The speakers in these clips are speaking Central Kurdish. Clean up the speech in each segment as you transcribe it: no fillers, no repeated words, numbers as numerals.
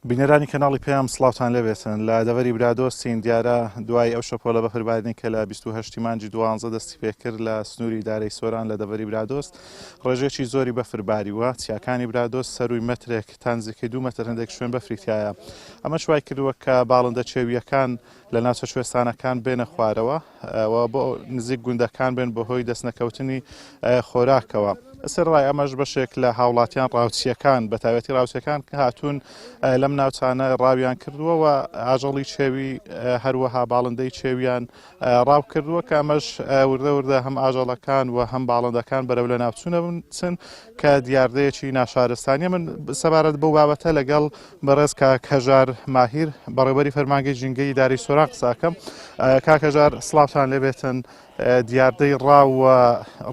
بینەرانی کەناڵی پێیان سڵاوتان لەبێتن لە دەڤەری برادۆستین دیارە دوای ئەو شەپۆلە بەفربارنی کە لە 28 مانجی 12 دەستی پێکرد لە سنووری دارەی سۆران لە دەڤەری برادۆست ڕێژێکی زۆری بەفرباری وە چیاکانی برادۆست سەروی مەترێک تانزێکی 2 مەتر هەندێک شوێن بەفریتایە ئەمە شوای کردووە کە باڵندە چێویەکان لە ناوچە کوێستانەکان بێنە خوارەوە و بۆ نزیک گوندەکان بێن بەهۆی دەستنەکەوتنی خۆراکەوە. سەرڕای ئەمەش بەشێک لە هاوڵاتیان ڕاوچیەکان بە تایبەتی ڕاوچەکان کە هاتوون لەم ناوچانە ڕاویان کردووە و ئاژەڵی چێوی هەروەها باڵندەی چێویان ڕاو کردووە کە ئەمەش وردە وردە هەم ئاژەڵەکان و هەم باڵندەکان بەرەو لە ناوچوونە بچن کە دیاردەیەکی ناشارستانیە. من سەبارەت بەو بابەتە لەگەڵ بەڕێز کاکەژار ماهیر بەڕێوەبەری فەرمانگەی ژینگەی دارەی سۆران قساکەم. کاکەژار سڵاوتان لێبێتن، دیاردەی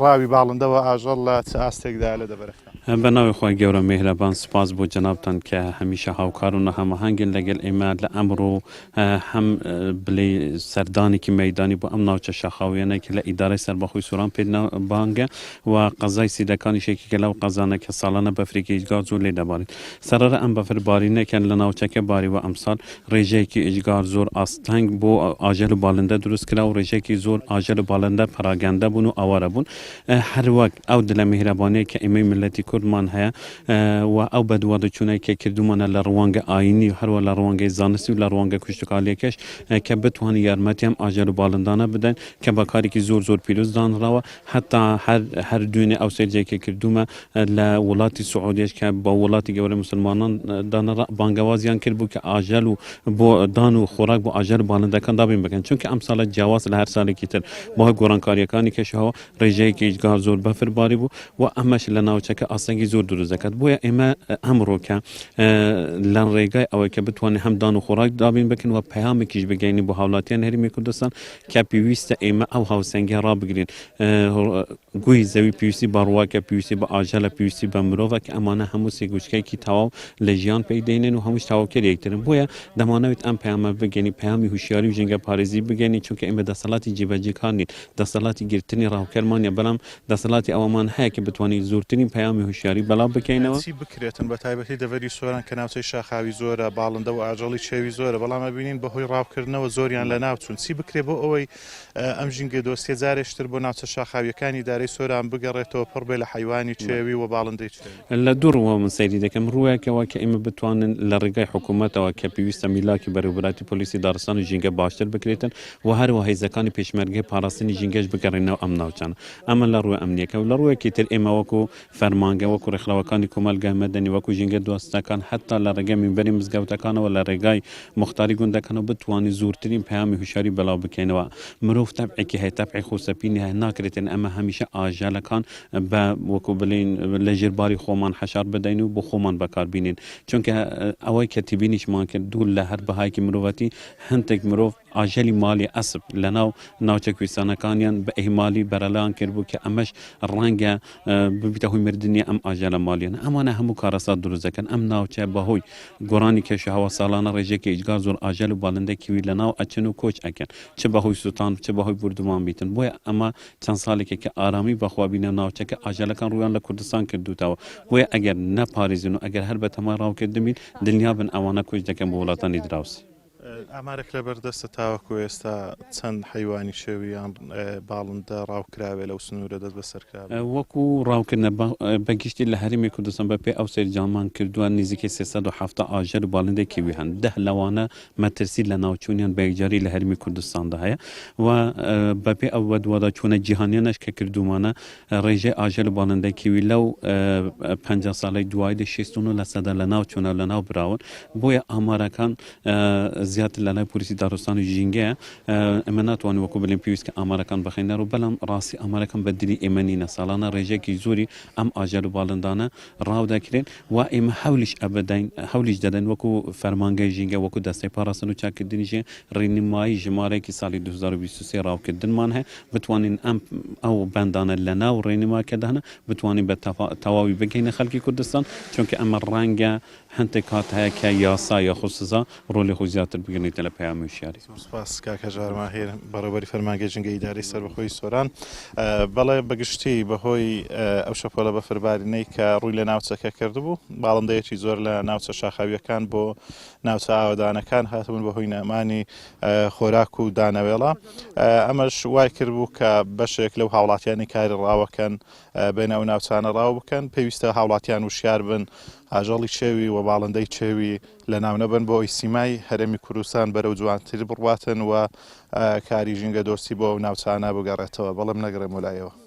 ڕاوی باڵندەوە ئاژەڵ لە چ ئاستێکدا لە دەبەرەکە؟ بەناوی خۆی گەورە میهرەبان، سپاس بۆ جەنابتان کە هەمیشە هاوکار و نەهەماهەنگن لەگەڵ ئێمە لە ئەمڕۆ هەم بڵێ سەردانێکی مەیدانی بۆ ئەم ناوچە شەخاویانەی کە لە ئیدارەی سەربەخۆی سووران پێبانگە و قەزای سیدەکانیشێکی کە لەو قەزانە کە ساڵانە بەفرێکی ئیجگار زۆر لێ دەبارێت. سەرەرە ئەم بەفربارینەکەن لە ناوچەکە باریوە ئەمساڵ ڕێژەیەکی ئیجگار زۆر ئاستەنگ بۆ ئاژەل و باڵندە دروست کرا و ڕێژەیەکی زۆر ئاژەل و باڵندە پەراگەندە بوون و ئاوارە بوون. هەروەک ئەو دلە میهرەبانەیە کە ئێمەی ملەتی کوردمان هەیە و ئەو بەدوادەچوونەی کە کردومانە لە ڕوانگە ئاینی و هەروە لە ڕوانگەی زانستی و لە ڕوانگە کوشتتوکاڵیەکەش کە بتوانین یارمەتیان ئاژەل و باڵندانە بدەن کە بەکارێکی زۆر پیرۆز دانراوە. هەتا هەر دوێنێ ئەو سەرجێکی کردومە لە وڵاتی سعودیەش کە بە وڵاتی گەورەی مسلمانان دانرا بانگەوازیان کرد بوو کە ئاژەل و بۆ دان و خۆراک بۆ ئاژەل و باڵندەکان دابین بکەن، چونکە ئەم ساڵە جیاواز لە هەر ساڵێکی تر بۆ گۆڕانکاریەکانی کەشەوە ڕێژەیەکی ئیجگار زۆر بەفرباری بوو و ئەمەش لە ناوچەکە ئاسەنگی زۆر دروست دەکات. بۆیە ئێمە ئەمڕۆ کە لە ڕێگای ئەوەی کە بتوانین هەم دان و خۆراک دابین بکەن و پەیامێکیش بگەینی بۆ هاوڵاتیان هەرێمی کوردستان کە پێویستە ئێمە ئەو هاوسەنگی ڕابگرین. گوی زەوی پێویستی بە ڕواکە، پێویستی بە ئاژەلە، پێویستی بە مرۆڤە کە ئەمانە هەموو سێگوچکەیەکی تەواو لە ژیان پەیدێنن و هەمووش تەواوکەر یەکترن. بۆیە دەمانەوێت ئەم پەیامە بگەینی، پەیامی هوشیاری و ژینگە پارێزی بگەینی، چونکە ئێمە دەسەڵاتی جێبەجێکار نین، دەسەڵاتی گرتنی ڕاوکەرمانە، بەڵام دەسەڵاتی ئەوەمان هەیە کە بتوانین زۆرترین پەیامی هوشیاری بەڵاو بکەینەوە. چی بکرێتن بە تایبەتی دەڤەری سۆران کە ناوچەی شاخاوی زۆرە، باڵندە و ئاژەڵی چێوی زۆرە، بەڵام ئەبینین بەهۆی ڕاوکردنەوە زۆریان لە ناوچوون. چی بکرێ بۆ ئەوەی ئەم ژینگە دۆستیە جارێشتر بۆ ناوچە شاخاویەکانی دارەی سۆران بگەڕێتەوە پڕ بێ لە حیوانی چێوی و باڵندەی چێوی؟ لە دوورەوە من سەیری دەکەم ڕوویەکەوە کە ئێمە بتوانن لە ڕێگای حکوومەتەوە کە پێویستە میلاکی بەڕێوەبەراتی پۆلیسی دارستان و ژینگە باشتر بکرێتن و هەروە هێزەکانی پێشمەرگەی پاراستنی ژینگەش بگەڕێنەوە ئەم ناوچانە. ئەمە لە ڕووی ئەمنیەکە و لە ڕوویەکی تر ئێمە وەکو فەرمانگە وەکو ڕێکخراوەکانی کۆمەلگای مەدەنی وەکو ژینگە دۆستەکان حتا لە ڕێگەی مینبەری مزگەوتەکانەوە لە ڕێگای مختاری گوندەکانەوە بتوانین زۆرترین پەیامی هوشیاری بەڵاو بکەینەوە. مرۆڤ تەبعێکی هەیە، تەبعی خۆسەپینی هەیە، ناکرێتن ئەمە هەمیشە ئاژەلەکان بە وەکو بڵین لە ژێرباری خۆمان حەشار بدەین و بۆ خۆمان بەکاربینین، چونکە ئەوەی کە تیبینیشمان کرد دوو لە هەر بەهایکی مرۆڤەتی هەندێک مرۆڤ ئاژەلی مالی ئەسب لە ناوچە کوێستانەکانیان بە ئیهمالی بەرەلایان کرد بوو کە ئەمەش ڕەنگە ببیتە هۆی مردنی ئەم ئاژەلە مالیانە. ئەمانە هەموو کارەسات دروست دەکەن. ئەم ناوچە بەهۆی گۆڕانی کێشەهەوا ساڵانە ڕێژێکی ئیجگار زۆر ئاژەل و باڵندە کیوی لە ناو ئەچن و کۆچ ئەکەن، چ بەهۆی سوتان چ بەهۆی بردومان بیتن. بۆیە ئەمە چەند ساڵێکە کە ئارامی بەخوابینە ناوچەکە ئاژەلەکان ڕویان لە کوردستان کردوتەوە. بۆیە ئەگەر نەپارێزن و ئەگەر هەر بەتەمای ڕاوکردبین دڵنیابن ئەوانە کۆچ دەکەن بە وڵاتانی دراوسی. ئامارێک لە بەردەستە تاوەکو ئێستا چەند حیوانی شێویان باڵندە ڕاوکراوێ لەو سنوورە دەست بەسەرکراوە؟ وەکو ڕاوکردنە بەگشتی لە هەرێمی کوردستان بەپێ ئەو سەرجامان کردووە نزیکەی 370 ئاژەل و باڵندەی کیوی هەن. 10 لەوانە مەترسی لە ناوچوونیان بە یەکجاری لە هەرێمی کوردستاندا هەیە و بەپێ ئەو بەدواداچوونە جیهانیانەش کە کردومانە ڕێژەی ئاژەل و باڵندەی کیوی لەو 50 ساڵەی دوای 69% لە ناوچوونە لە ناو براون. بۆیە ئامارەکان زیاتر لە لای پۆلیسی دارستان و ژینگەیە. ئەمە ناتوانین وەکو بڵێن پێویست کە ئامارەکان بخەینەوە و بەڵام ڕاستی ئامارەکان بە دلی ئێمە نینە. ساڵانە ڕێژێکی زۆری ئەم ئاژەل و باڵندانە ڕاو دەکرێن و ئێمە هەولیش دەدەن وەکو فەرمانگەی ژینگە وەکو دەستەی پاراستن و چاکردنیژێ ڕێنمایی ژمارەیەکی ساڵی 2023 ڕاوکردنمان هەیە بتوانین ئەو بەندانە لە ناو ڕێنماکەدانە بتوانین بە تەواوی بگەینە خەڵکی کوردستان، چونکە ئەمە ڕەنگە هەندێک کات هەیە کە یاسا یا خصوصا ڕۆلی خۆی زیاتر بگرنیتە لە پەیامی وشیاری. سپاس کاکە ژارماهێر بەڕێوەبەری فەرمانگەی جنگی ئیدارەی سەربەخۆی سۆران. بەڵێ بەگشتی بەهۆی ئەو شەپۆلە بەفربارینەی کە ڕووی لە ناوچەکە کردبوو، باڵندەیەکی زۆر لە ناوچە شاخاویەکان بۆ ناوچە ئاوادانەکان هاتبوون بەهۆی نەمانی خۆراک و دانەوێڵە. ئەمەش وای کردبوو کە بەشێک لەو هاوڵاتیانی کاری ڕاوەکەن بێنە ئەو ناوچانە ڕاو بکەن، پێویستە هاوڵاتیان وشیار بن ئاژەڵی چێوی و باڵندەی چێوی لە ناونەبن بۆ ئەوی سیمای هەرێمی کوردستان بەرەو جوانتر بڕواتن و کاری ژینگە دۆستی بۆ ئەو ناوچانە بگەڕێتەوە. بەڵام نەگەڕێم وەلایەوە.